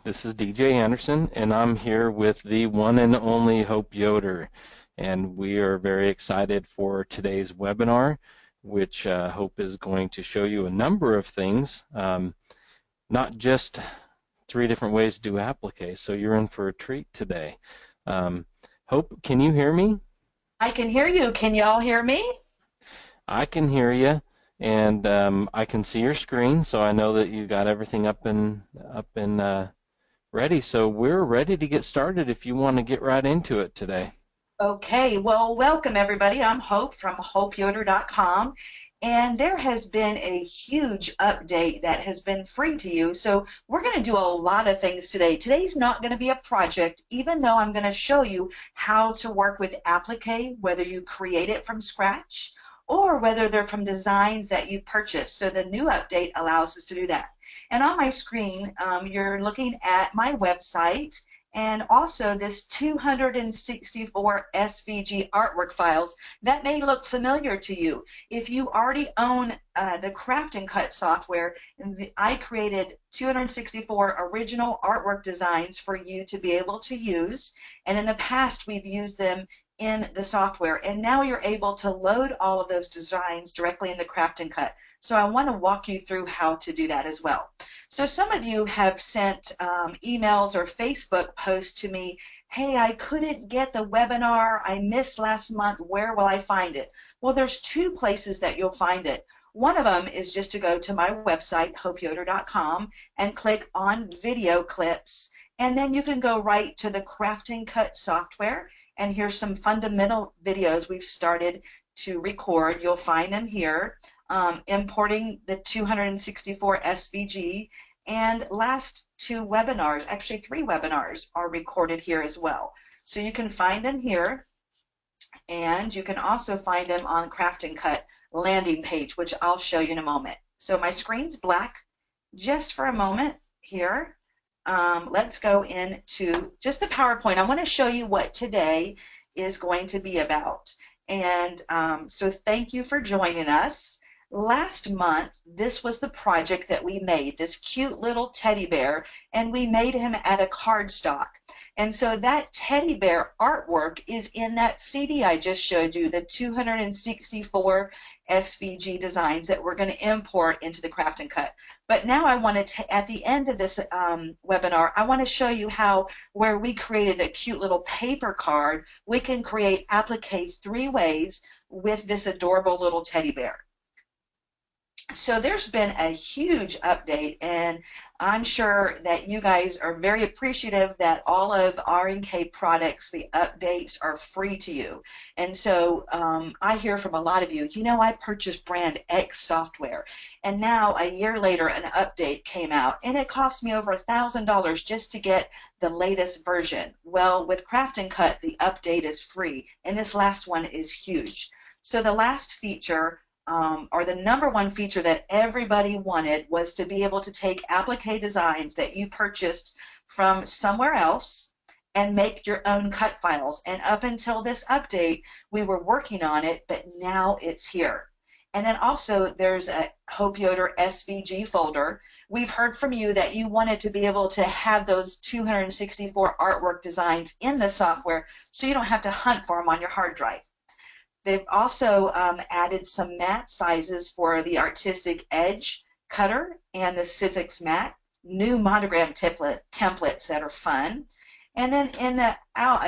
This is DJ Anderson, and I'm here with the one and only Hope Yoder. And we are very excited for today's webinar, which Hope is going to show you a number of things, not just three different ways to do applique. So you're in for a treat today. Hope, can you hear me? I can hear you. Can y'all hear me? I can hear you, and I can see your screen, so I know that you got everything up and ready. So we're ready to get started if you want to get right into it today. Okay, well, welcome everybody. I'm Hope from hopeyoder.com, and there has been a huge update that has been free to you. So we're going to do a lot of things today. Today's not going to be a project, even though I'm going to show you how to work with Applique, whether you create it from scratch or whether they're from designs that you purchased. So the new update allows us to do that. And on my screen, you're looking at my website and also this 264 SVG artwork files that may look familiar to you. If you already own the Craft and Cut software, I created 264 original artwork designs for you to be able to use, and in the past we've used them in the software, and now you're able to load all of those designs directly in the Craft and Cut. So I want to walk you through how to do that as well. So some of you have sent emails or Facebook posts to me, hey, I couldn't get the webinar, I missed last month, where will I find it? Well, there's two places that you'll find it. One of them is just to go to my website, hopeyoder.com, and click on video clips, and then you can go right to the Craft and Cut software, and here's some fundamental videos we've started to record. You'll find them here. Importing the 264 SVG, and last two webinars, actually three webinars, are recorded here as well. So you can find them here, and you can also find them on Craft and Cut landing page, which I'll show you in a moment. So my screen's black just for a moment here. Let's go into just the PowerPoint. I want to show you what today is going to be about. And so thank you for joining us. Last month, this was the project that we made, this cute little teddy bear, and we made him out of cardstock. And so that teddy bear artwork is in that CD I just showed you, the 264 SVG designs that we're going to import into the Craft and Cut. But now I want to, at the end of this webinar, I want to show you how, where we created a cute little paper card, we can create applique three ways with this adorable little teddy bear. So there's been a huge update, and I'm sure that you guys are very appreciative that all of R&K products, the updates are free to you. And so I hear from a lot of you, you know, I purchased brand X software, and now a year later an update came out, and it cost me over $1,000 just to get the latest version. Well, with Craft and Cut, the update is free, and this last one is huge. So the last feature, or the number one feature that everybody wanted, was to be able to take applique designs that you purchased from somewhere else and make your own cut files. And up until this update, we were working on it, but now it's here. And then also there's a Hope Yoder SVG folder. We've heard from you that you wanted to be able to have those 264 artwork designs in the software so you don't have to hunt for them on your hard drive. They've also added some mat sizes for the Artistic Edge cutter and the Sizzix mat, new monogram templates that are fun. And then in the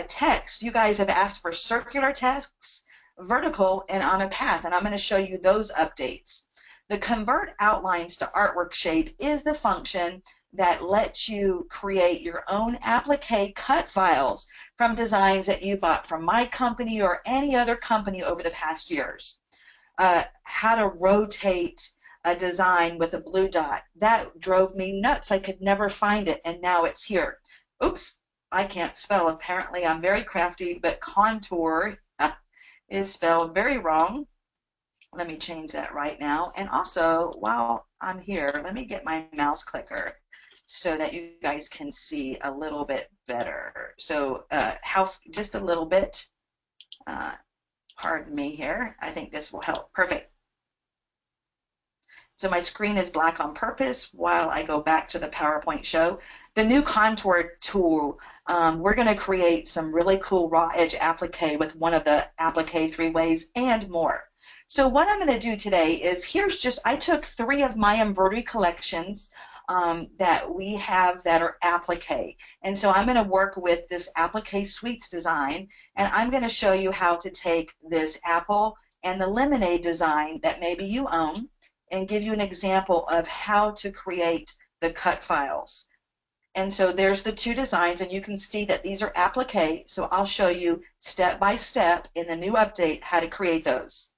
text, you guys have asked for circular text, vertical, and on a path, and I'm going to show you those updates. The convert outlines to artwork shape is the function that lets you create your own applique cut files from designs that you bought from my company or any other company over the past years. How to rotate a design with a blue dot. That drove me nuts. I could never find it, and now it's here. Oops, I can't spell. Apparently I'm very crafty, but contour is spelled very wrong. Let me change that right now. And also, while I'm here, let me get my mouse clicker so that you guys can see a little bit better. So just a little bit, pardon me here. I think this will help. Perfect. So my screen is black on purpose while I go back to the PowerPoint show. The new contour tool, we're going to create some really cool raw edge applique with one of the applique 3-ways and more. So what I'm going to do today is I took 3 of my embroidery collections that we have that are applique. And so I'm going to work with this applique sweets design, and I'm going to show you how to take this apple and the lemonade design that maybe you own and give you an example of how to create the cut files. And so there's the 2 designs, and you can see that these are applique. So I'll show you step by step in the new update how to create those.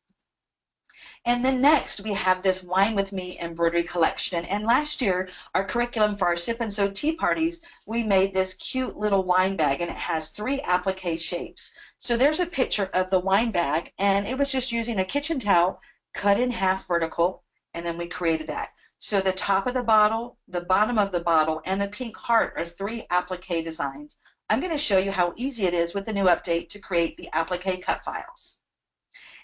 And then next we have this Wine With Me embroidery collection. And last year, our curriculum for our Sip and Sew tea parties, we made this cute little wine bag, and it has 3 applique shapes. So there's a picture of the wine bag, and it was just using a kitchen towel cut in half vertical, and then we created that. So the top of the bottle, the bottom of the bottle, and the pink heart are 3 applique designs. I'm going to show you how easy it is with the new update to create the applique cut files.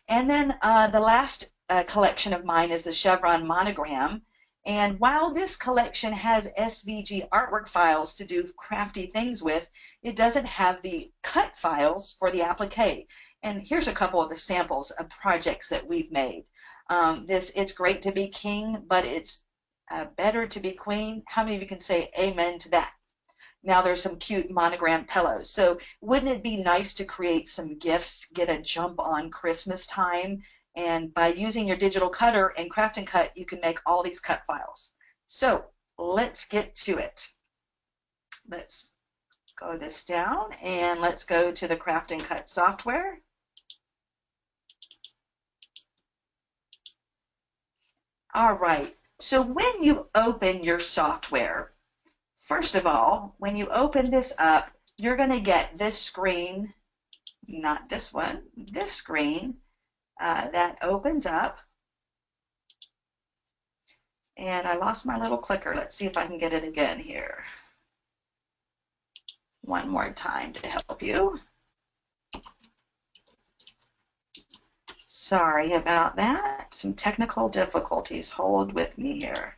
And then the last collection of mine is the chevron monogram. And while this collection has SVG artwork files to do crafty things with, it doesn't have the cut files for the applique. And here's a couple of the samples of projects that we've made. It's great to be king, but it's better to be queen. How many of you can say amen to that? Now there's some cute monogram pillows. So wouldn't it be nice to create some gifts, get a jump on Christmas time? And by using your digital cutter and Craft and Cut, you can make all these cut files. So let's get to it. Let's go this down, and let's go to the Craft and Cut software. All right, so when you open your software, first of all, when you open this up, you're going to get this screen, not this one, this screen that opens up. And I lost my little clicker. Let's see if I can get it again here. One more time to help you. Sorry about that. Some technical difficulties. Hold with me here.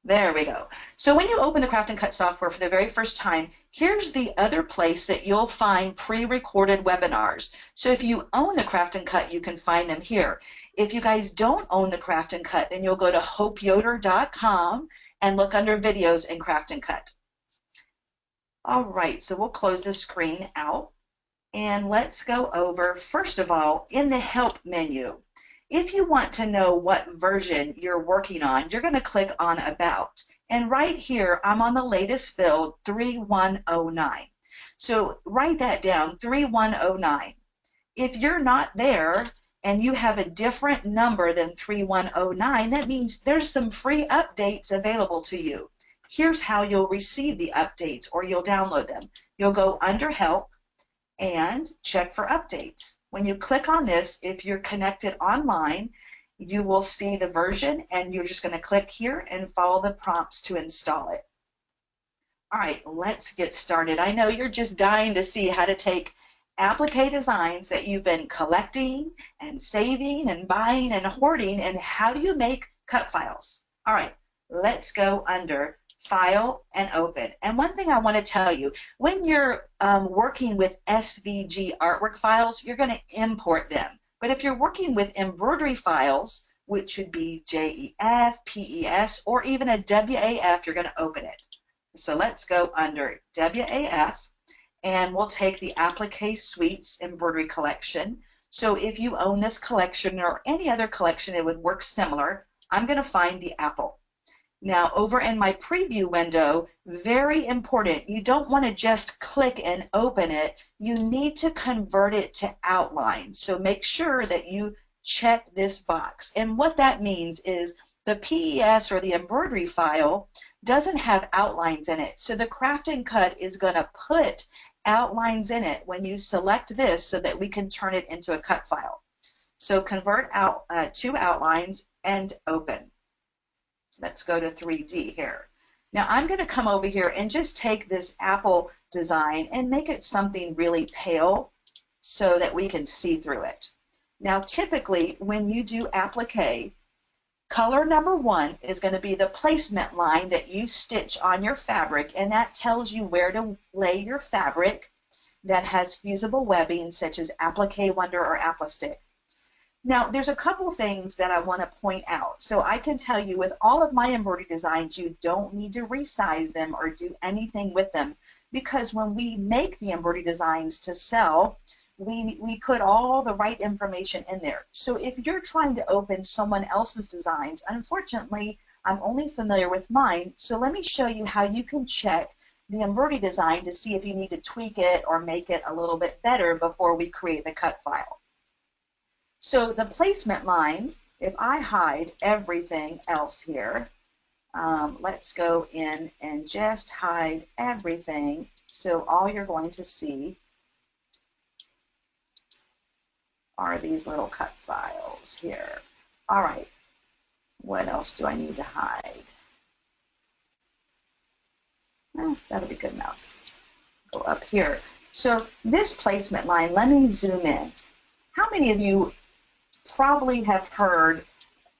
There we go. So when you open the Craft and Cut software for the very first time, here's the other place that you'll find pre-recorded webinars. So if you own the Craft and Cut, you can find them here. If you guys don't own the Craft and Cut, then you'll go to hopeyoder.com and look under videos and Craft and Cut. All right, so we'll close this screen out, and let's go over, first of all, in the Help menu. If you want to know what version you're working on, you're going to click on About. And right here, I'm on the latest build, 3109. So write that down, 3109. If you're not there and you have a different number than 3109, that means there's some free updates available to you. Here's how you'll receive the updates, or you'll download them. You'll go under Help and check for updates. When you click on this, if you're connected online, you will see the version, and you're just going to click here and follow the prompts to install it. All right, let's get started. I know you're just dying to see how to take applique designs that you've been collecting and saving and buying and hoarding, and how do you make cut files? All right, let's go under File and Open. And one thing I want to tell you, when you're working with SVG artwork files, you're going to import them. But if you're working with embroidery files, which would be JEF, PES, or even a WAF, you're going to open it. So let's go under WAF, and we'll take the Applique Suites embroidery collection. So if you own this collection or any other collection, it would work similar. I'm going to find the apple. Now over in my preview window, very important, you don't want to just click and open it. You need to convert it to outline. So make sure that you check this box. And what that means is the PES, or the embroidery file, doesn't have outlines in it. So the Craft and Cut is going to put outlines in it when you select this, so that we can turn it into a cut file. So convert out to outlines and open. Let's go to 3D here. Now I'm going to come over here and just take this apple design and make it something really pale so that we can see through it. Now typically when you do applique, Color number 1 is going to be the placement line that you stitch on your fabric, and that tells you where to lay your fabric that has fusible webbing such as Applique, Wonder, or Applique. Now, there's a couple things that I want to point out. So I can tell you with all of my embroidery designs, you don't need to resize them or do anything with them, because when we make the embroidery designs to sell, we put all the right information in there. So if you're trying to open someone else's designs, unfortunately, I'm only familiar with mine. So let me show you how you can check the embroidery design to see if you need to tweak it or make it a little bit better before we create the cut file. So the placement line, if I hide everything else here, let's go in and just hide everything. So all you're going to see are these little cut files here. All right, what else do I need to hide? That'll be good enough. Go up here. So this placement line, let me zoom in. How many of you probably have heard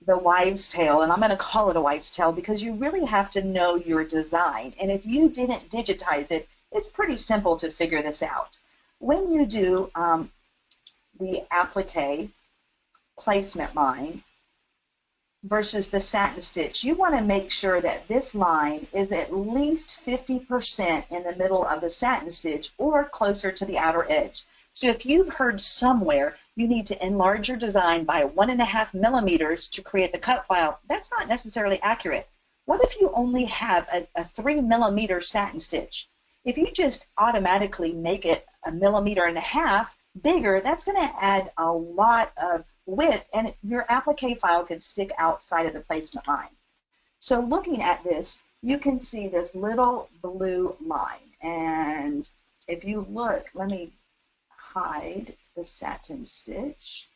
the wives' tale, and I'm going to call it a wives' tale because you really have to know your design. And if you didn't digitize it, it's pretty simple to figure this out. When you do the applique placement line versus the satin stitch, you want to make sure that this line is at least 50% in the middle of the satin stitch or closer to the outer edge. So if you've heard somewhere you need to enlarge your design by 1.5 millimeters to create the cut file, that's not necessarily accurate. What if you only have a 3 millimeter satin stitch? If you just automatically make it 1.5 millimeters bigger, that's going to add a lot of width, and your applique file could stick outside of the placement line. So looking at this, you can see this little blue line, and if you look, let me hide the satin stitch.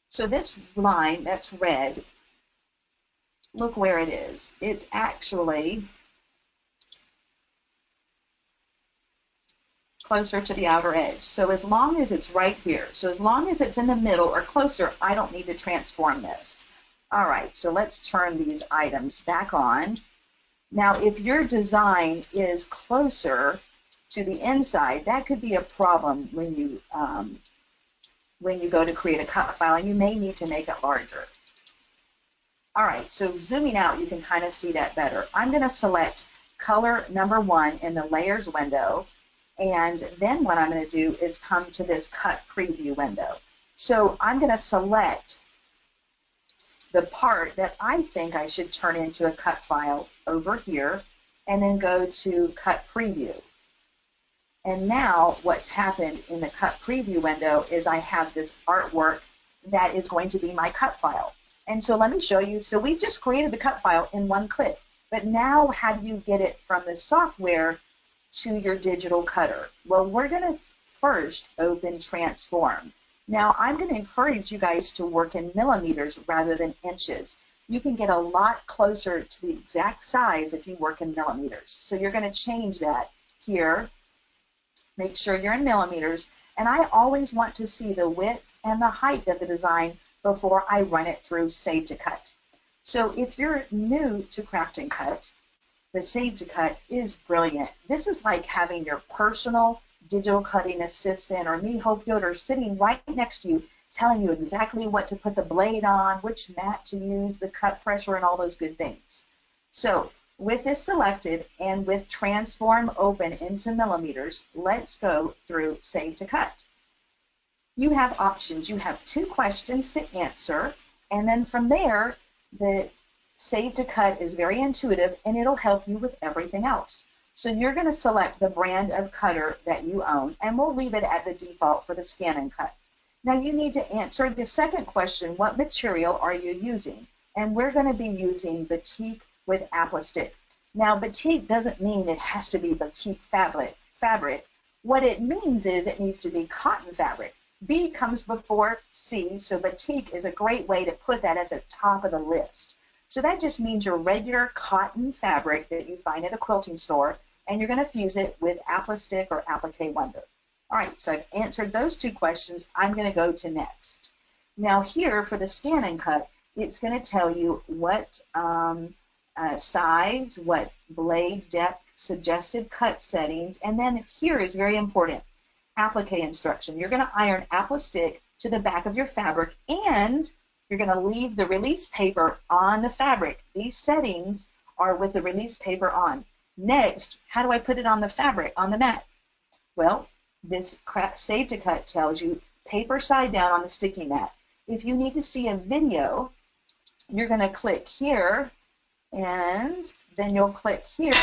So this line that's red, look where it is. It's actually closer to the outer edge. So as long as it's right here, so as long as it's in the middle or closer, I don't need to transform this. All right, so let's turn these items back on. Now, if your design is closer to the inside, that could be a problem when you go to create a cut file, and you may need to make it larger. All right, so zooming out, you can kind of see that better. I'm going to select color number 1 in the layers window, and then what I'm going to do is come to this cut preview window. So I'm going to select the part that I think I should turn into a cut file over here, and then go to cut preview. And now what's happened in the cut preview window is I have this artwork that is going to be my cut file. And so let me show you. So we've just created the cut file in one click, but now how do you get it from the software to your digital cutter? Well, we're going to first open transform. Now I'm going to encourage you guys to work in millimeters rather than inches. You can get a lot closer to the exact size if you work in millimeters. So you're going to change that here. Make sure you're in millimeters, and I always want to see the width and the height of the design before I run it through Save to Cut. So if you're new to Craft and Cut, the Save to Cut is brilliant. This is like having your personal digital cutting assistant, or me, Hope Yoder, sitting right next to you, telling you exactly what to put the blade on, which mat to use, the cut pressure, and all those good things. So with this selected and with transform open into millimeters, let's go through Save to Cut. You have options. You have 2 questions to answer, and then from there, the Save to Cut is very intuitive, and it'll help you with everything else. So you're going to select the brand of cutter that you own, and we'll leave it at the default for the scan and cut. Now you need to answer the second question, what material are you using? And we're going to be using batik with Applique. Now batik doesn't mean it has to be batik fabric. What it means is it needs to be cotton fabric. B comes before C, so batik is a great way to put that at the top of the list. So that just means your regular cotton fabric that you find at a quilting store, and you're going to fuse it with Applique or Applique Wonder. All right, so I've answered those 2 questions. I'm going to go to next. Now here for the scan and cut, It's going to tell you what size, what blade depth, suggested cut settings, and then here is very important, applique instruction. You're going to iron applique to the back of your fabric, and you're going to leave the release paper on the fabric. These settings are with the release paper on. Next, how do I put it on the fabric, on the mat? Well, this Save to Cut tells you paper side down on the sticky mat. If you need to see a video, you're going to click here, and then you'll click here,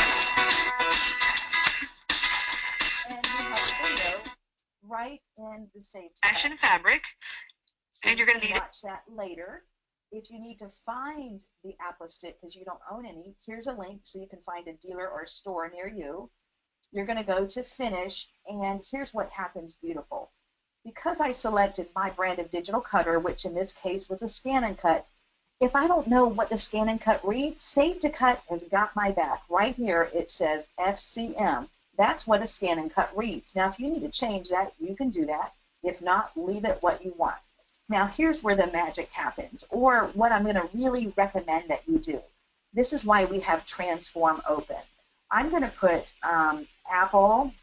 and you have a video right in the Save to Cut. Action fabric, So and you're going to need watch that later. If you need to find the applique because you don't own any, here's a link so you can find a dealer or a store near you. You're going to go to finish, and here's what happens beautiful. Because I selected my brand of digital cutter, which in this case was a scan and cut, if I don't know what the scan and cut reads, Save to Cut has got my back. Right here it says FCM. That's what a scan and cut reads. Now if you need to change that, you can do that. If not, leave it what you want. Now here's where the magic happens, or what I'm going to really recommend that you do. This is why we have Transform open. I'm going to put Apple,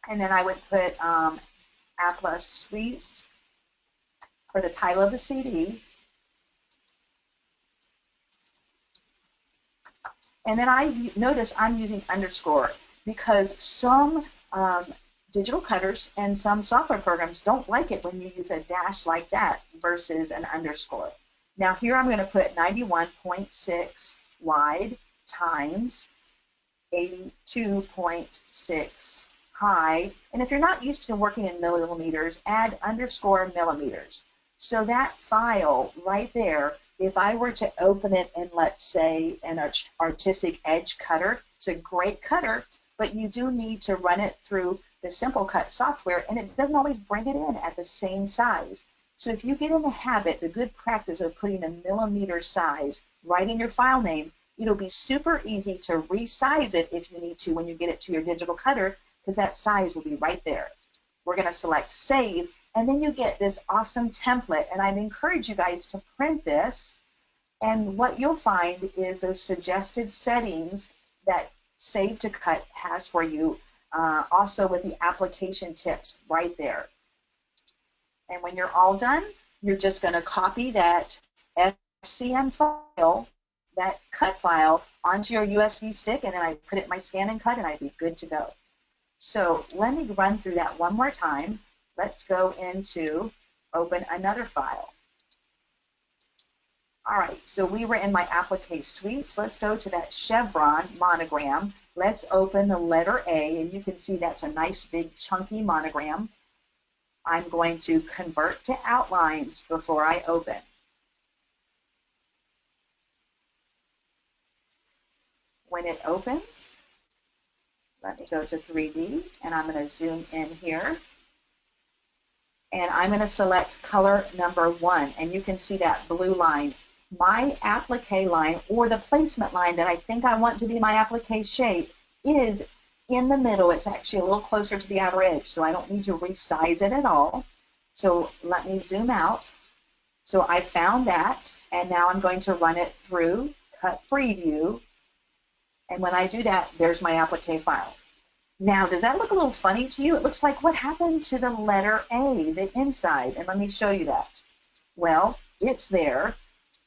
and then I would put Applique Suites for the title of the CD. And then I notice I'm using underscore because some digital cutters and some software programs don't like it when you use a dash like that versus an underscore. Now here I'm going to put 91.6 wide times 82.6 high. And if you're not used to working in millimeters, add underscore millimeters. So that file right there, if I were to open it in, let's say, an artistic edge cutter, it's a great cutter, but you do need to run it through the Simple Cut software, and it doesn't always bring it in at the same size. So if you get in the habit, the good practice of putting a millimeter size right in your file name, it'll be super easy to resize it if you need to when you get it to your digital cutter, because that size will be right there. We're going to select Save, and then you get this awesome template, and I'd encourage you guys to print this, and what you'll find is those suggested settings that Save to Cut has for you, also with the application tips right there. And when you're all done, you're just going to copy that FCM file, that cut file, onto your USB stick, and then I put it in my scan and cut, and I'd be good to go. So let me run through that one more time. Let's go into open another file. All right, so we were in my Applique Suites. Let's go to that chevron monogram. Let's open the letter A, and you can see that's a nice big chunky monogram. I'm going to convert to outlines before I open. When it opens, let me go to 3D, and I'm going to zoom in here. And I'm going to select color number 1, and you can see that blue line. My applique line, or the placement line that I think I want to be my applique shape, is in the middle. It's actually a little closer to the outer edge, so I don't need to resize it at all. So let me zoom out. So I found that, and now I'm going to run it through Cut Preview. And when I do that, there's my applique file. Now, does that look a little funny to you? It looks like what happened to the letter A, the inside, and let me show you that. Well, it's there.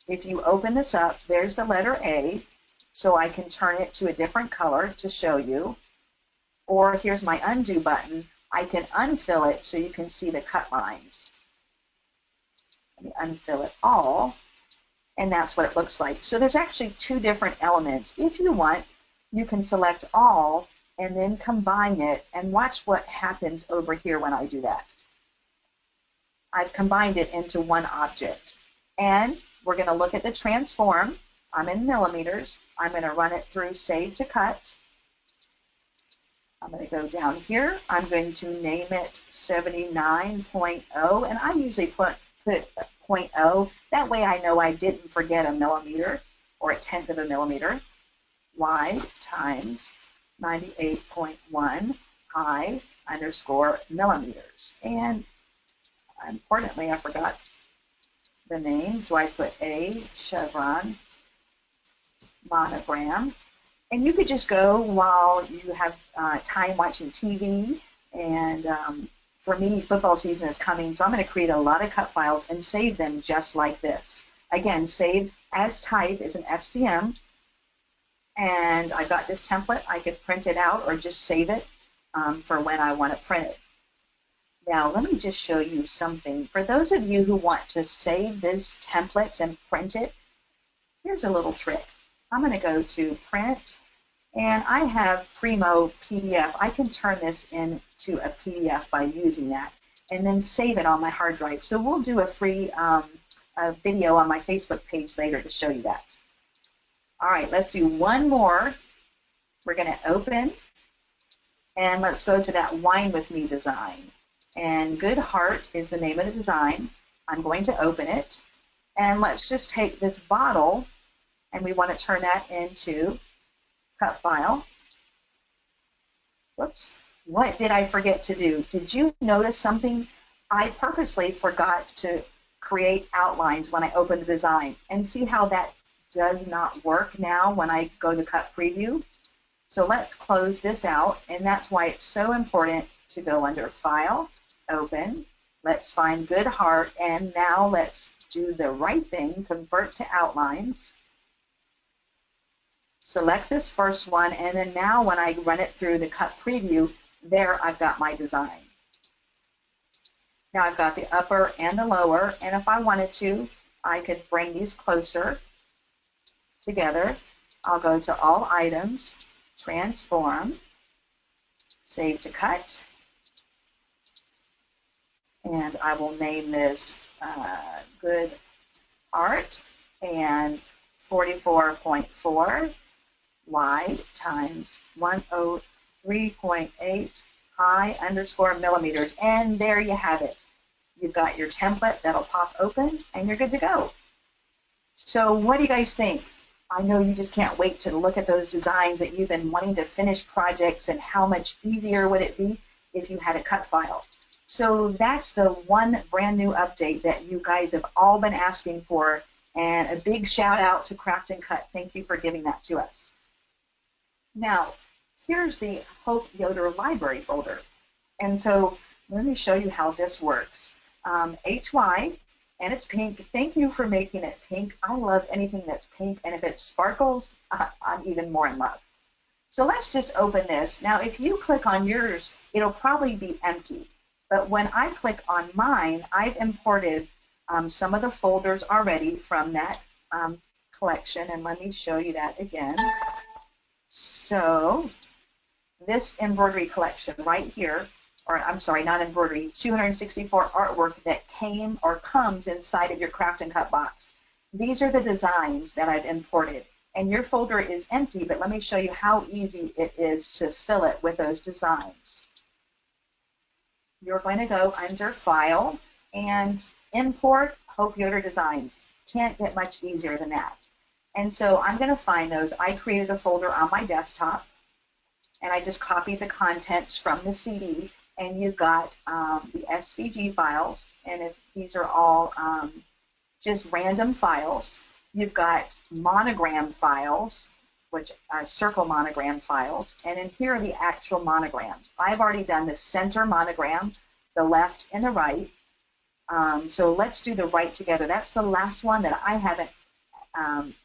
If you open this up, there's the letter A, so I can turn it to a different color to show you. Or here's my undo button. I can unfill it so you can see the cut lines. Let me unfill it all, and that's what it looks like. So there's actually two different elements. If you want, you can select all and then combine it, and watch what happens over here when I do that. I've combined it into one object. And we're going to look at the transform. I'm in millimeters. I'm going to run it through Save to Cut. I'm going to go down here. I'm going to name it 79.0, and I usually put 0.0. That way I know I didn't forget a millimeter or a tenth of a millimeter. Y times 98.1 high underscore millimeters. And importantly, I forgot the name. So I put a chevron monogram. And you could just go while you have time watching TV. And for me, football season is coming, so I'm going to create a lot of cut files and save them just like this. Again, save as type is an FCM. And I've got this template. I could print it out or just save it for when I want to print it. Now, let me just show you something. For those of you who want to save this templates and print it, here's a little trick. I'm going to go to print, and I have Primo PDF. I can turn this into a PDF by using that and then save it on my hard drive. So we'll do a free a video on my Facebook page later to show you that. All right, let's do one more. We're going to open, and let's go to that Wine With Me design. And Good Heart is the name of the design. I'm going to open it, and let's just take this bottle, and we want to turn that into cut file. Whoops. What did I forget to do? Did you notice something? I purposely forgot to create outlines when I opened the design. And see how that does not work now when I go to cut preview? So let's close this out, and that's why it's so important to go under File, Open. Let's find Good Heart, and now let's do the right thing, convert to outlines. Select this first one, and then now when I run it through the cut preview, there I've got my design. Now I've got the upper and the lower, and if I wanted to, I could bring these closer together. I'll go to All Items, Transform, Save to Cut, and I will name this Good Art, and 44.4 wide times 103.8 high underscore millimeters. And there you have it. You've got your template that'll pop open, and you're good to go. So what do you guys think? I know you just can't wait to look at those designs that you've been wanting to finish projects, and how much easier would it be if you had a cut file. So that's the one brand new update that you guys have all been asking for, and a big shout out to Craft and Cut. Thank you for giving that to us. Now, here's the Hope Yoder library folder. And so let me show you how this works. HY, and it's pink. Thank you for making it pink. I love anything that's pink, and if it sparkles, I'm even more in love. So let's just open this. Now, if you click on yours, it'll probably be empty. But when I click on mine, I've imported some of the folders already from that collection, and let me show you that again. So this embroidery collection right here, or I'm sorry, not embroidery, 264 artwork that came or comes inside of your Craft and Cut box. These are the designs that I've imported, and your folder is empty, but let me show you how easy it is to fill it with those designs. You're going to go under File and Import Hope Yoder Designs. Can't get much easier than that. And so I'm going to find those. I created a folder on my desktop, and I just copied the contents from the CD, and you've got the SVG files, and if these are all just random files. You've got monogram files, which circle monogram files, and in here are the actual monograms. I've already done the center monogram, the left and the right. So let's do the right together. That's the last one that I haven't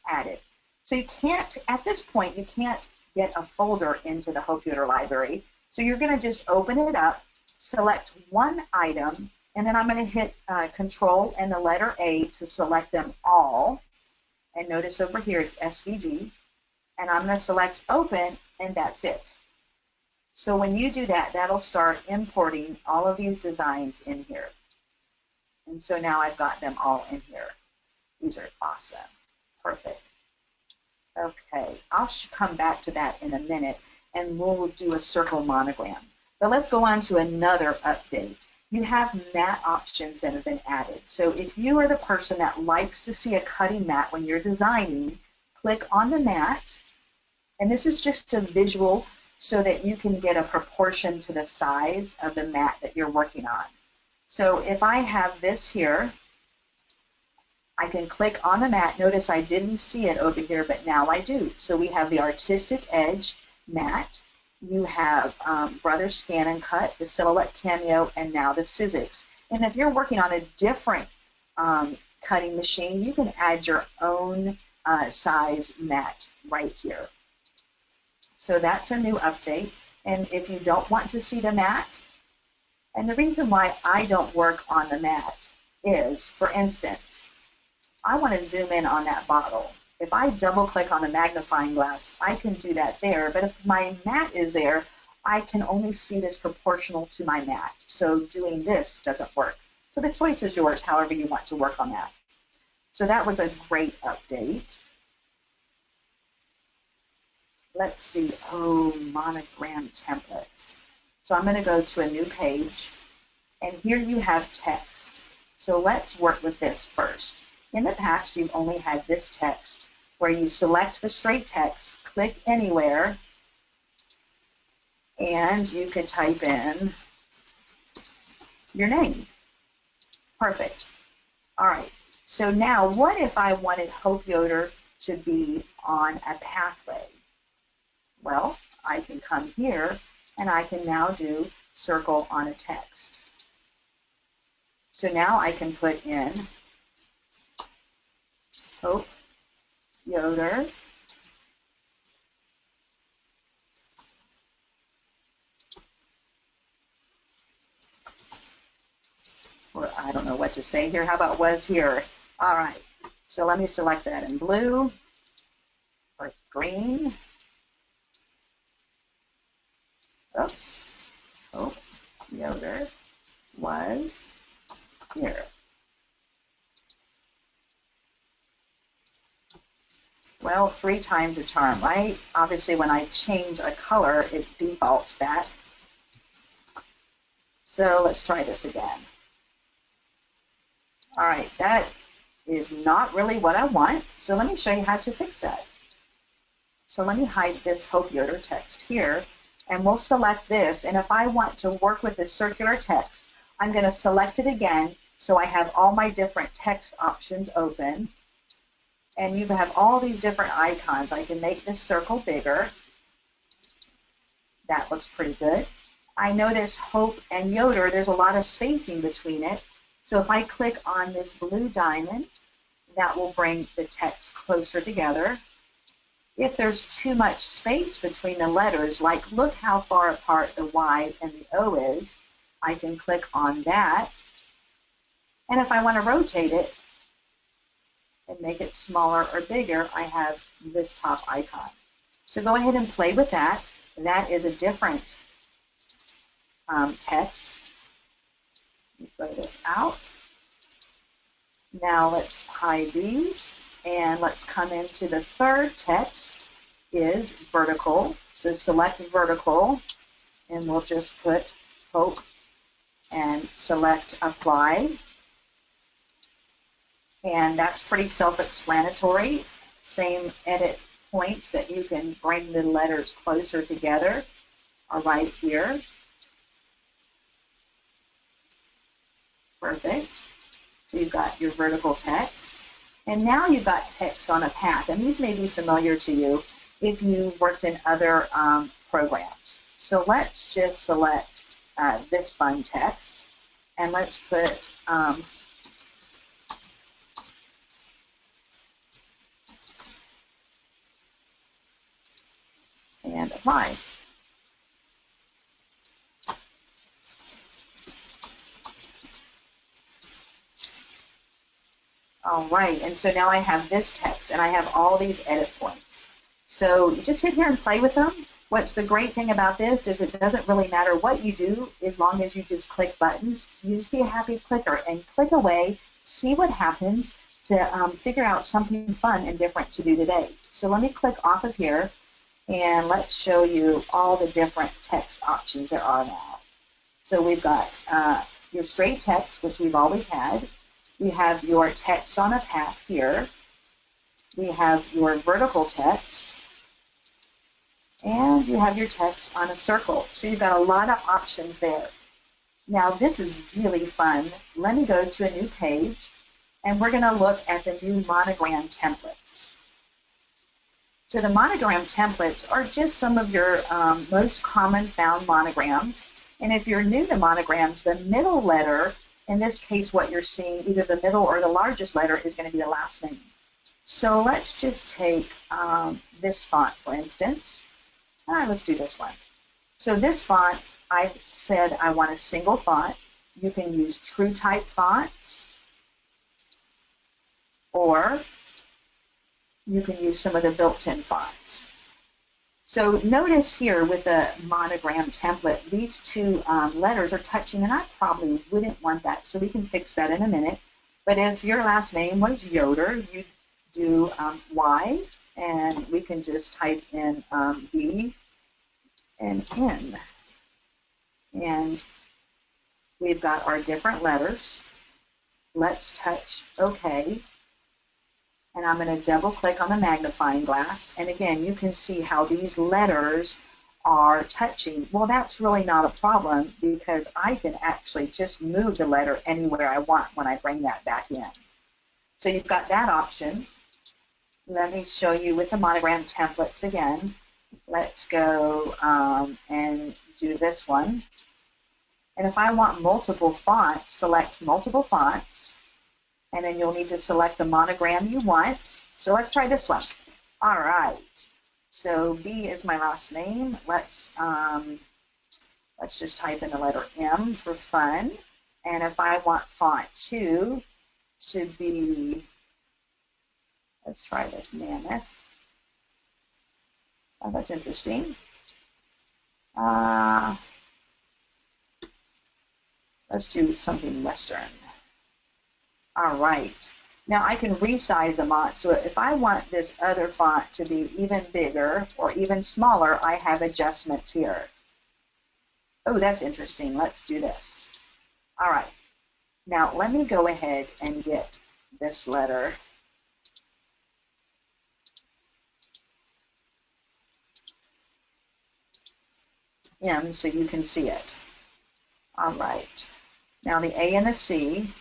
added. So you can't, at this point, you can't get a folder into the Hope Yoder library. So you're going to just open it up, select one item, and then I'm going to hit Control and the letter A to select them all. And notice over here it's SVG. And I'm going to select Open, and that's it. So when you do that, that'll start importing all of these designs in here. And so now I've got them all in here. These are awesome. Perfect. Okay, I'll come back to that in a minute, and we'll do a circle monogram. But let's go on to another update. You have mat options that have been added. So if you are the person that likes to see a cutting mat when you're designing, click on the mat. And this is just a visual so that you can get a proportion to the size of the mat that you're working on. So if I have this here, I can click on the mat. Notice I didn't see it over here, but now I do. So we have the Artistic Edge mat. You have Brother Scan and Cut, the Silhouette Cameo, and now the Sizzix. And if you're working on a different cutting machine, you can add your own size mat right here. So that's a new update. And if you don't want to see the mat, and the reason why I don't work on the mat is, for instance, I want to zoom in on that bottle. If I double click on the magnifying glass, I can do that there. But if my mat is there, I can only see this proportional to my mat. So doing this doesn't work. So the choice is yours, however you want to work on that. So that was a great update. Let's see, oh, monogram templates. So I'm going to go to a new page, and here you have text. So let's work with this first. In the past, you've only had this text where you select the straight text, click anywhere, and you could type in your name. Perfect. All right. So now what if I wanted Hope Yoder to be on a pathway? Well, I can come here and I can now do circle on a text. So now I can put in Hope Yoder or I don't know what to say here. How about was here? All right. So let me select that in blue or green. Oops. Hope Yoder was here. Well, 3 times a charm, right? Obviously, when I change a color, it defaults that. So let's try this again. All right, that is not really what I want. So let me show you how to fix that. So let me hide this Hope Yoder text here, and we'll select this. And if I want to work with this circular text, I'm going to select it again so I have all my different text options open. And you have all these different icons. I can make this circle bigger. That looks pretty good. I notice Hope and Yoder, there's a lot of spacing between it. So if I click on this blue diamond, that will bring the text closer together. If there's too much space between the letters, like look how far apart the Y and the O is, I can click on that. And if I want to rotate it, and make it smaller or bigger, I have this top icon. So go ahead and play with that. That is a different text. Let me throw this out. Now let's hide these, and let's come into the third text is vertical. So select vertical, and we'll just put Hope and select apply. And that's pretty self-explanatory. Same edit points that you can bring the letters closer together are right here. Perfect. So you've got your vertical text. And now you've got text on a path. And these may be familiar to you if you worked in other programs. So let's just select this fun text. And let's put and apply. All right, and so now I have this text and I have all these edit points. So you just sit here and play with them. What's the great thing about this is it doesn't really matter what you do as long as you just click buttons. You just be a happy clicker and click away, see what happens to figure out something fun and different to do today. So let me click off of here. And let's show you all the different text options there are now. So we've got your straight text, which we've always had. We have your text on a path here. We have your vertical text. And you have your text on a circle. So you've got a lot of options there. Now this is really fun. Let me go to a new page. and we're going to look at the new monogram templates. So the monogram templates are just some of your most common found monograms. And if you're new to monograms, the middle letter, in this case what you're seeing, either the middle or the largest letter, is going to be the last name. So let's just take this font, for instance. Let's do this one. So this font, I said I want a single font. You can use true type fonts, or you can use some of the built-in fonts. So notice here with the monogram template, these two letters are touching, and I probably wouldn't want that, so we can fix that in a minute. But if your last name was Yoder, you'd do Y, and we can just type in D and N. And we've got our different letters. Let's touch OK. And I'm going to double click on the magnifying glass. And again, you can see how these letters are touching. Well, that's really not a problem because I can actually just move the letter anywhere I want when I bring that back in. So you've got that option. Let me show you with the monogram templates again. Let's go and do this one. And if I want multiple fonts, select multiple fonts. And then you'll need to select the monogram you want. So let's try this one. All right. So B is my last name. Let's just type in the letter M for fun. And if I want font 2 to be, let's try this, Mammoth. Oh, that's interesting. Let's do something Western. All right. Now I can resize the font. So if I want this other font to be even bigger or even smaller, I have adjustments here. Oh, that's interesting. Let's do this. All right. Now let me go ahead and get this letter. M so you can see it. All right. Now the A and the C.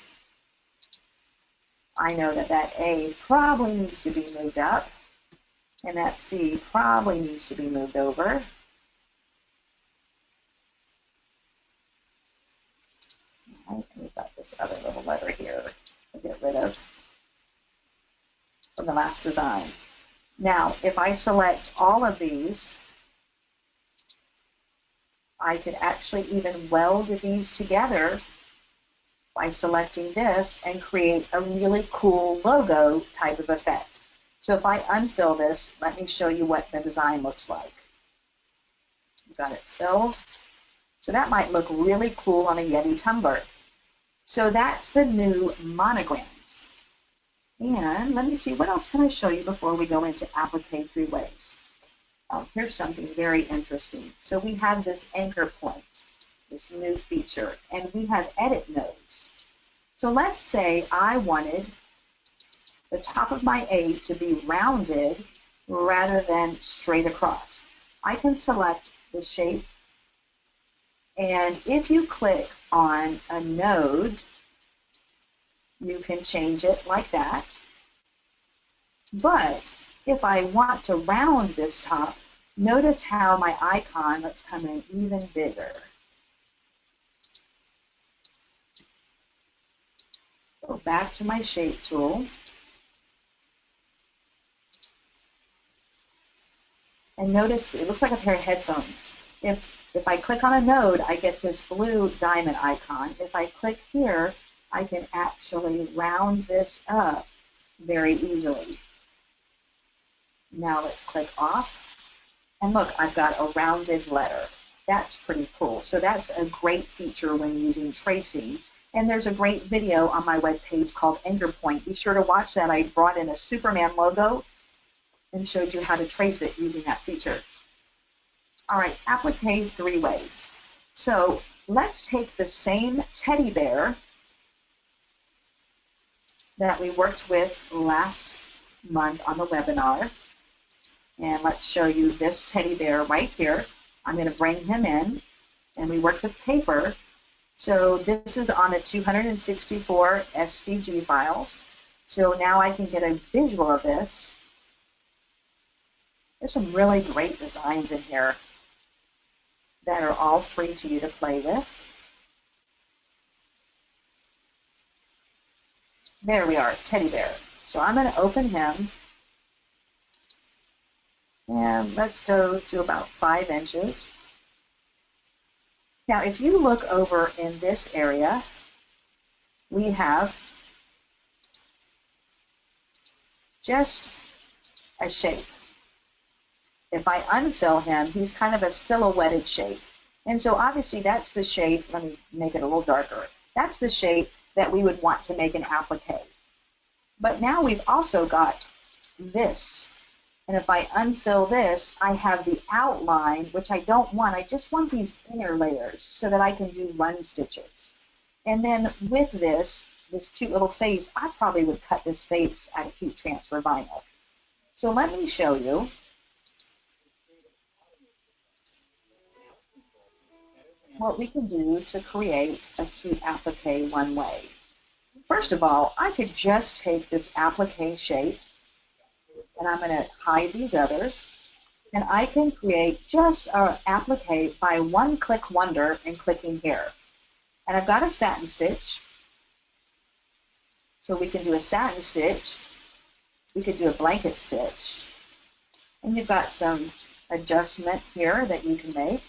I know that that A probably needs to be moved up, and that C probably needs to be moved over. All right, we've got this other little letter here to get rid of from the last design. Now, if I select all of these, I could actually even weld these together by selecting this and create a really cool logo type of effect. So if I unfill this, let me show you what the design looks like. Got it filled. So that might look really cool on a Yeti tumbler. So that's the new monograms. And let me see, what else can I show you before we go into Applique 3 ways? Oh, here's something very interesting. So we have this anchor point, this new feature, and we have edit nodes. So let's say I wanted the top of my A to be rounded rather than straight across. I can select the shape, and if you click on a node, you can change it like that. But if I want to round this top, notice how my icon, let's come in even bigger. Go back to my shape tool. And notice it looks like a pair of headphones. If I click on a node, I get this blue diamond icon. If I click here, I can actually round this up very easily. Now let's click off. And look, I've got a rounded letter. That's pretty cool. So that's a great feature when using tracing. And there's a great video on my webpage called Anchor Point. Be sure to watch that. I brought in a Superman logo and showed you how to trace it using that feature. All right, Applique 3 ways. So let's take the same teddy bear that we worked with last month on the webinar. And let's show you this teddy bear right here. I'm going to bring him in, and we worked with paper. So this is on the 264 SVG files. So now I can get a visual of this. There's some really great designs in here that are all free to you to play with. There we are, teddy bear. So I'm going to open him, and let's go to about 5 inches. Now, if you look over in this area, we have just a shape. If I unfill him, he's kind of a silhouetted shape. And so obviously that's the shape, let me make it a little darker. That's the shape that we would want to make an applique. But now we've also got this. And if I unfill this, I have the outline, which I don't want. I just want these inner layers so that I can do run stitches. And then with this cute little face, I probably would cut this face out of heat transfer vinyl. So let me show you. What we can do to create a cute applique one way. First of all, I could just take this applique shape, and I'm going to hide these others, and I can create just an applique by one click wonder and clicking here. And I've got a satin stitch, so we can do a satin stitch, we could do a blanket stitch, and you've got some adjustment here that you can make.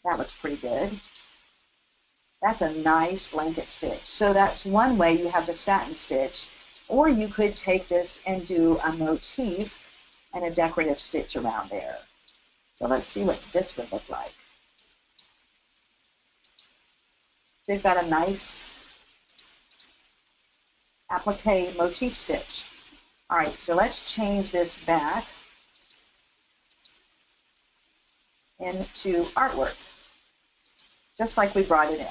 That looks pretty good. That's a nice blanket stitch. So that's one way you have the satin stitch, or you could take this and do a motif and a decorative stitch around there. So let's see what this would look like. So you've got a nice applique motif stitch. All right, so let's change this back into artwork, just like we brought it in.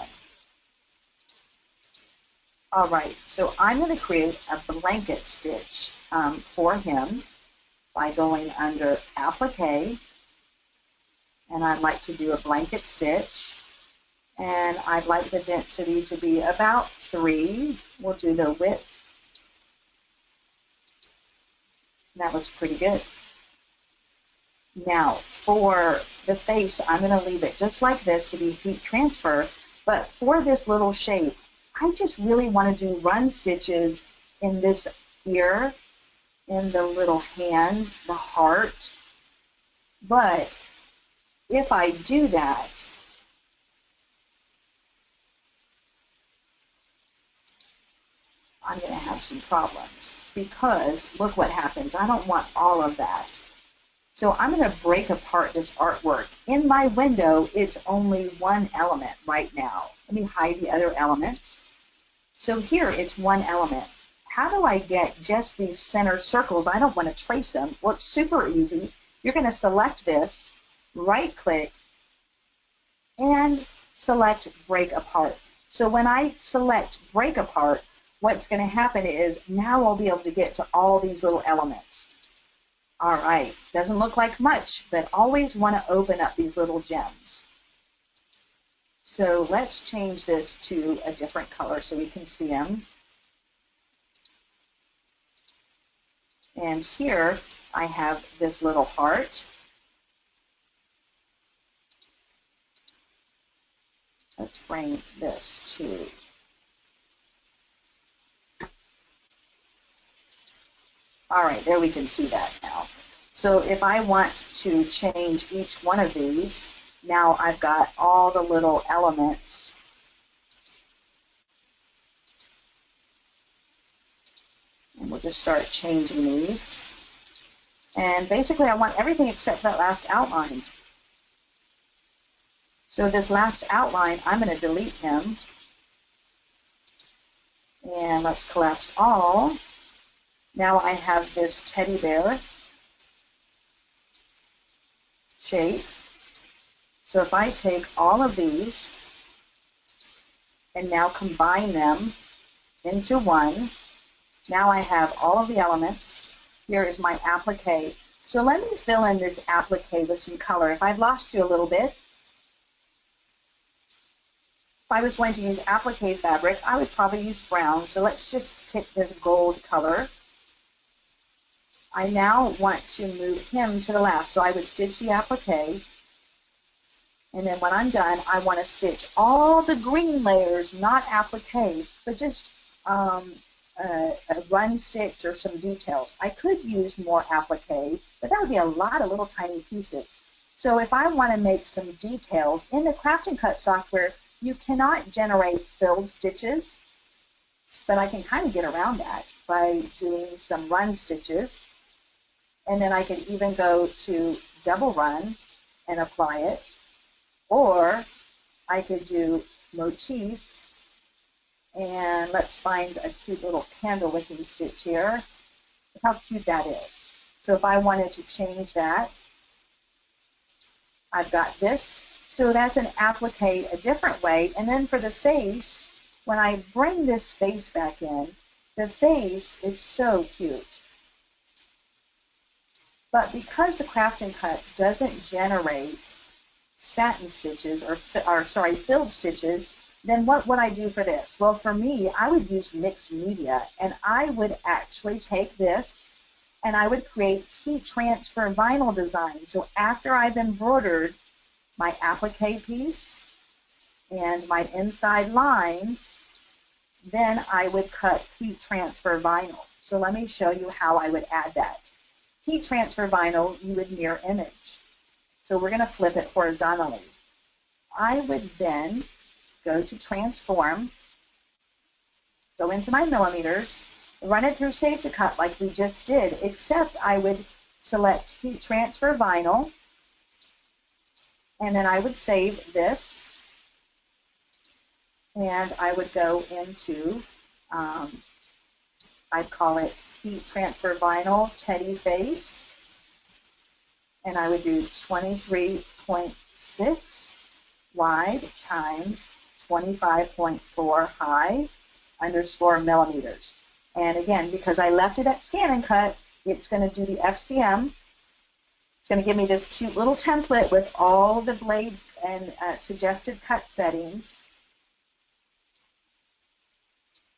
All right, so I'm going to create a blanket stitch for him by going under applique, and I'd like to do a blanket stitch, and I'd like the density to be about 3. We'll do the width. That looks pretty good. Now for the face, I'm going to leave it just like this to be heat transfer, but for this little shape, I just really want to do run stitches in this ear, in the little hands, the heart. But if I do that, I'm going to have some problems, because look what happens. I don't want all of that. So I'm going to break apart this artwork. In my window, it's only one element right now. Let me hide the other elements. So here it's one element. How do I get just these center circles? I don't want to trace them. Well, it's super easy. You're going to select this, right click, and select break apart. So when I select break apart, what's going to happen is now I'll be able to get to all these little elements. All right, doesn't look like much, but always want to open up these little gems. So let's change this to a different color so we can see them. And here I have this little heart. Let's bring this to all right, there we can see that now. So if I want to change each one of these, now I've got all the little elements. And we'll just start changing these. And basically I want everything except for that last outline. So this last outline, I'm going to delete him. And let's collapse all. Now I have this teddy bear shape. So if I take all of these and now combine them into one, now I have all of the elements. Here is my applique. So let me fill in this applique with some color. If I've lost you a little bit, If I was going to use applique fabric, I would probably use brown. So let's just pick this gold color. I now want to move him to the left. So I would stitch the applique. And then when I'm done, I want to stitch all the green layers, not applique, but just a run stitch or some details. I could use more applique, but that would be a lot of little tiny pieces. So if I want to make some details, in the Craft and Cut software, you cannot generate filled stitches, but I can kind of get around that by doing some run stitches. And then I could even go to double run and apply it. Or I could do motif, and let's find a cute little candle looking stitch here. Look how cute that is. So if I wanted to change that, I've got this. So that's an applique a different way. And then for the face, when I bring this face back in, the face is so cute. But because the Craft and Cut doesn't generate satin stitches or filled stitches, then what would I do for this? Well, for me, I would use mixed media, and I would actually take this and I would create heat transfer vinyl design. So after I've embroidered my applique piece and my inside lines, then I would cut heat transfer vinyl. So let me show you how I would add that. Heat transfer vinyl, you would mirror image. So we're going to flip it horizontally. I would then go to transform, go into my millimeters, run it through Save to Cut like we just did, except I would select heat transfer vinyl, and then I would save this, and I would go into, I'd call it heat transfer vinyl teddy face. And I would do 23.6 wide times 25.4 high underscore millimeters. And again, because I left it at Scan and Cut, it's going to do the FCM. It's going to give me this cute little template with all the blade and suggested cut settings.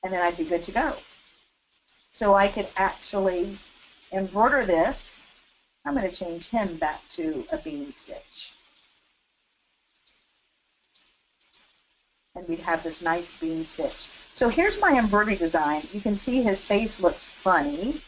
And then I'd be good to go. So I could actually embroider this. I'm going to change him back to a bean stitch. And we'd have this nice bean stitch. So here's my embroidery design. You can see his face looks funny.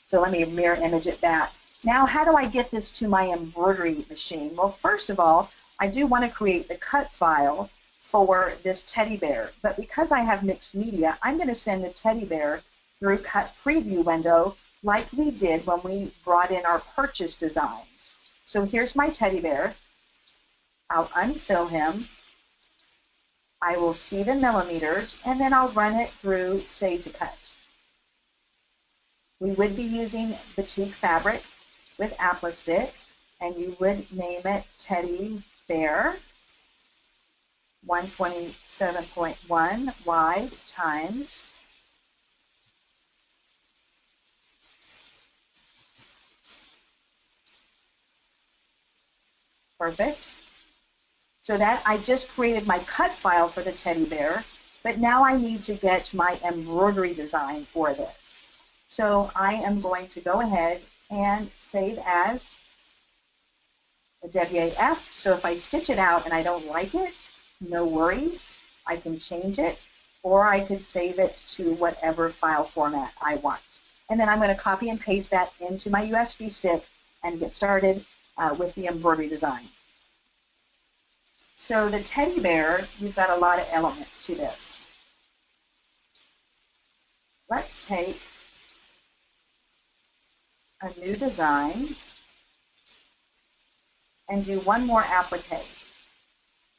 So let me mirror image it back. Now, how do I get this to my embroidery machine? Well, first of all, I do want to create the cut file for this teddy bear. But because I have mixed media, I'm going to send the teddy bear through Cut Preview window like we did when we brought in our purchase designs. So here's my teddy bear. I'll unfill him. I will see the millimeters, and then I'll run it through Save to Cut. We would be using batik fabric with Applique, and you would name it Teddy Bear 127.1 wide times perfect. So that I just created my cut file for the teddy bear, but now I need to get my embroidery design for this. So I am going to go ahead and save as a WAF. So if I stitch it out and I don't like it, no worries. I can change it, or I could save it to whatever file format I want. And then I'm going to copy and paste that into my USB stick and get started with the embroidery design. So the teddy bear, you've got a lot of elements to this. Let's take a new design and do one more applique.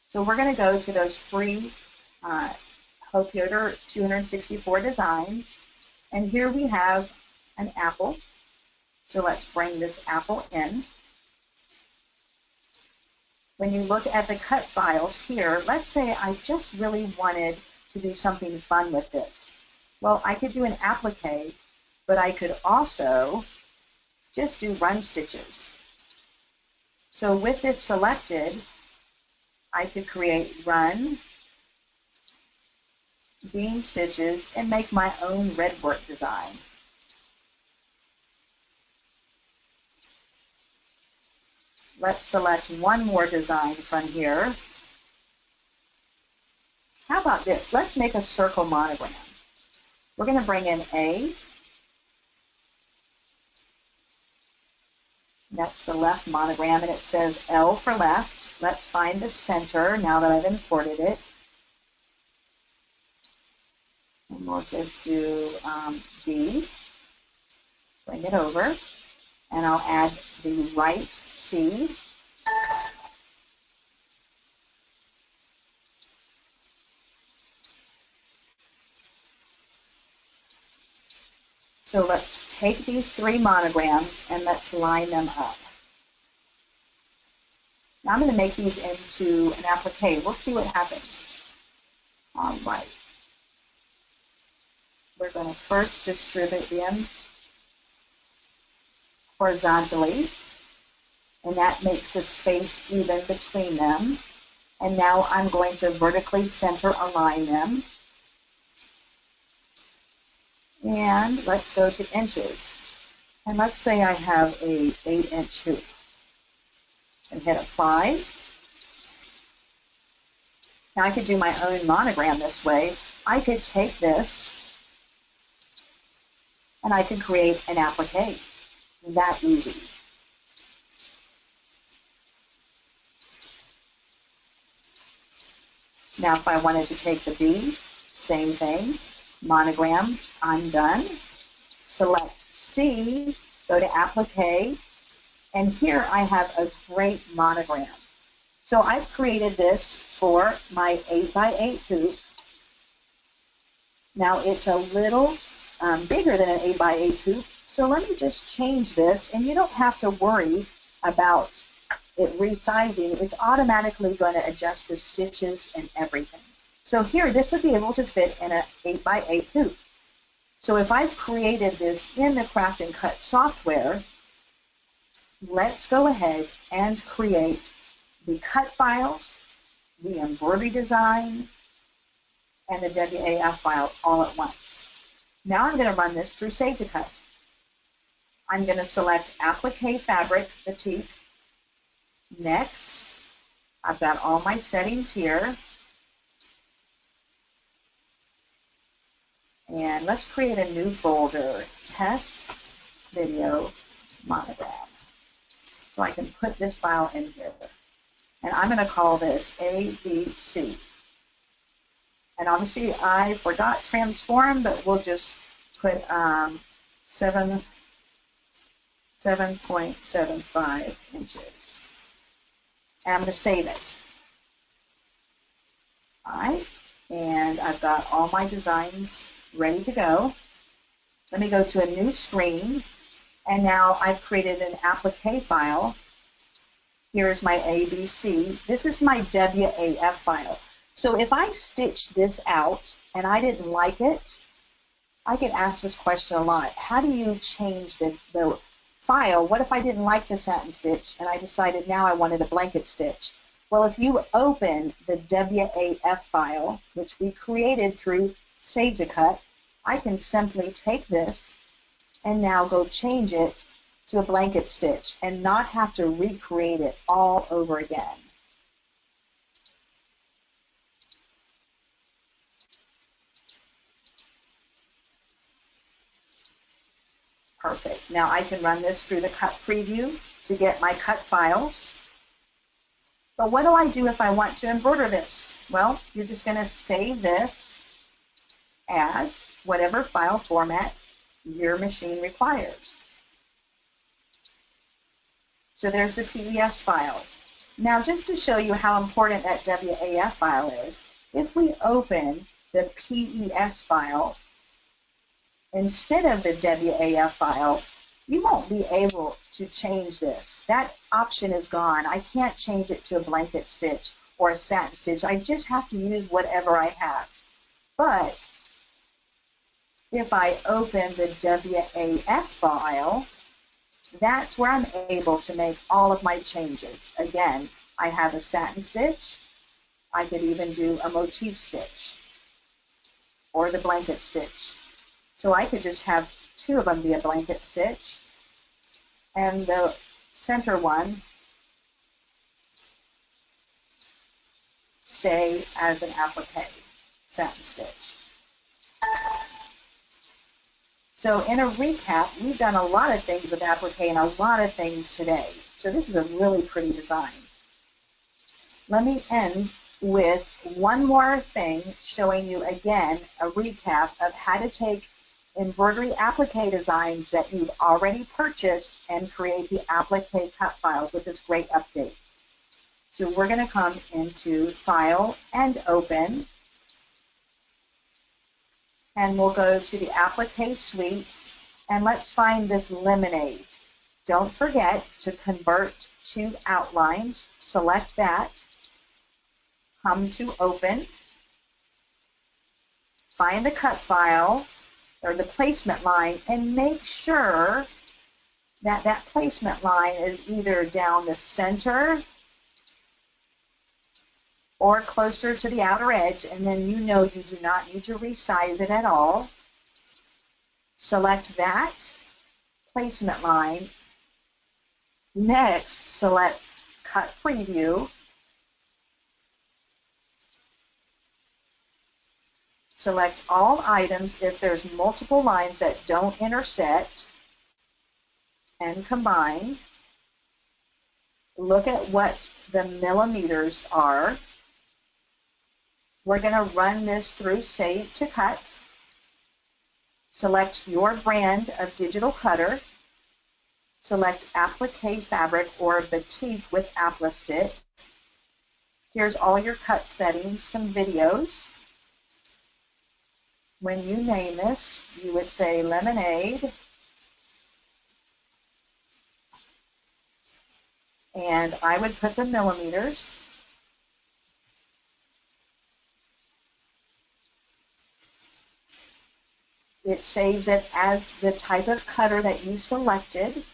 So we're going to go to those free Hope Yoder 264 designs, and here we have an apple. So let's bring this apple in. When you look at the cut files here, let's say I just really wanted to do something fun with this. Well, I could do an applique, but I could also just do run stitches. So with this selected, I could create run bean stitches and make my own red work design. Let's select one more design from here. How about this? Let's make a circle monogram. We're going to bring in A. That's the left monogram, and it says L for left. Let's find the center now that I've imported it. And we'll just do B. Bring it over. And I'll add the right C. So let's take these three monograms and let's line them up. Now I'm going to make these into an applique. We'll see what happens. All right. We're going to first distribute them horizontally, and that makes the space even between them. And now I'm going to vertically center align them. And let's go to inches. And let's say I have a 8-inch hoop. And hit apply. Now I could do my own monogram this way. I could take this and I could create an applique. That easy. Now if I wanted to take the B, same thing. Monogram, I'm done. Select C, go to Applique, and here I have a great monogram. So I've created this for my 8x8 hoop. Now it's a little bigger than an 8x8 hoop, so let me just change this, and you don't have to worry about it resizing. It's automatically going to adjust the stitches and everything. So here, this would be able to fit in an 8x8 hoop. So if I've created this in the Craft and Cut software, let's go ahead and create the cut files, the embroidery design, and the WAF file all at once. Now I'm going to run this through Save to Cut. I'm going to select Applique Fabric, Batik. Next, I've got all my settings here. And let's create a new folder, Test Video Monogram. So I can put this file in here. And I'm going to call this ABC. And obviously I forgot transform, but we'll just put 7.75 inches. And I'm going to save it. All right. And I've got all my designs ready to go. Let me go to a new screen, and now I've created an applique file. Here's my ABC. This is my WAF file. So if I stitch this out and I didn't like it, I get asked this question a lot. How do you change the file? What if I didn't like the satin stitch and I decided now I wanted a blanket stitch? Well, if you open the WAF file, which we created through Save to Cut, I can simply take this and now go change it to a blanket stitch and not have to recreate it all over again. Perfect. Now I can run this through the cut preview to get my cut files. But what do I do if I want to embroider this? Well, you're just going to save this as whatever file format your machine requires. So there's the PES file. Now just to show you how important that WAF file is, if we open the PES file instead of the WAF file, you won't be able to change this. That option is gone. I can't change it to a blanket stitch or a satin stitch. I just have to use whatever I have. But if I open the WAF file, that's where I'm able to make all of my changes. Again, I have a satin stitch. I could even do a motif stitch. or the blanket stitch. So I could just have two of them be a blanket stitch, and the center one stay as an applique satin stitch. So in a recap, we've done a lot of things with applique and a lot of things today. So this is a really pretty design. Let me end with one more thing, showing you again a recap of how to take embroidery applique designs that you've already purchased and create the applique cut files with this great update. So we're going to come into File and Open, and we'll go to the applique suites, and let's find this lemonade. Don't forget to convert to outlines. Select that. Come to Open. Find the cut file or the placement line, and make sure that that placement line is either down the center or closer to the outer edge, and then you know you do not need to resize it at all. Select that placement line. Next, select Cut Preview. Select all items if there's multiple lines that don't intersect, and combine. Look at what the millimeters are. We're going to run this through Save to Cut. Select your brand of digital cutter. Select applique fabric or batik with Applique. Here's all your cut settings, some videos. When you name this, you would say lemonade. And I would put the millimeters. It saves it as the type of cutter that you selected.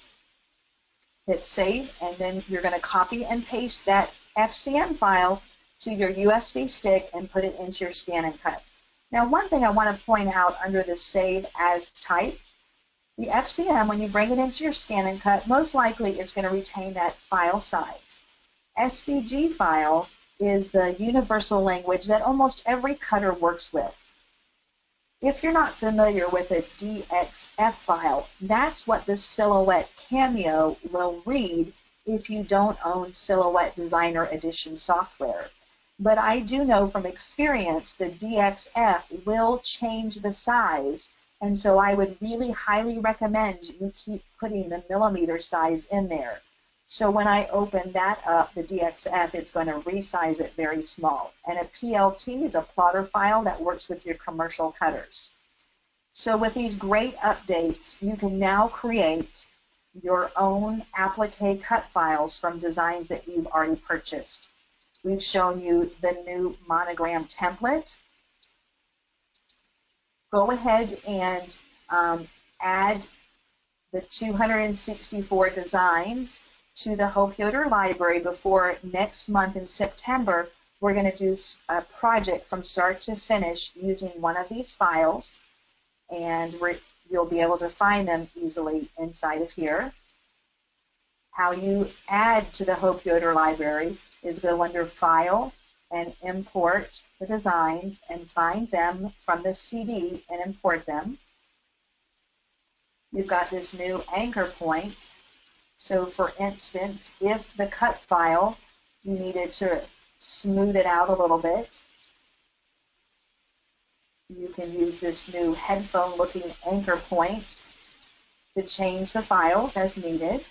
Hit Save, and then you're going to copy and paste that FCM file to your USB stick and put it into your Scan and Cut. Now, one thing I want to point out under the Save As type, the FCM, when you bring it into your Scan and Cut, most likely it's going to retain that file size. SVG file is the universal language that almost every cutter works with. If you're not familiar with a DXF file, that's what the Silhouette Cameo will read if you don't own Silhouette Designer Edition software. But I do know from experience the DXF will change the size, and so I would really highly recommend you keep putting the millimeter size in there. So when I open that up, the DXF, it's going to resize it very small. And a PLT is a plotter file that works with your commercial cutters. So with these great updates, you can now create your own applique cut files from designs that you've already purchased. We've shown you the new monogram template. Go ahead and add the 264 designs to the Hope Yoder library before next month in September. We're going to do a project from start to finish using one of these files, and you'll be able to find them easily inside of here. How you add to the Hope Yoder library is go under File and import the designs and find them from the CD and import them. You've got this new anchor point. So for instance, if the cut file, you needed to smooth it out a little bit, you can use this new headphone looking anchor point to change the files as needed.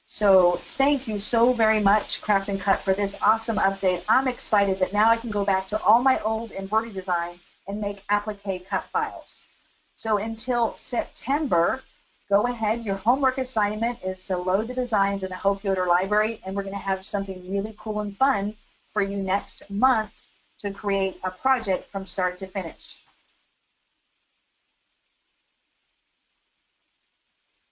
So thank you so very much, Craft and Cut, for this awesome update. I'm excited that now I can go back to all my old embroidery design and make applique cut files. So until September, go ahead. Your homework assignment is to load the designs in the Hope Yoder library, and we're going to have something really cool and fun for you next month to create a project from start to finish.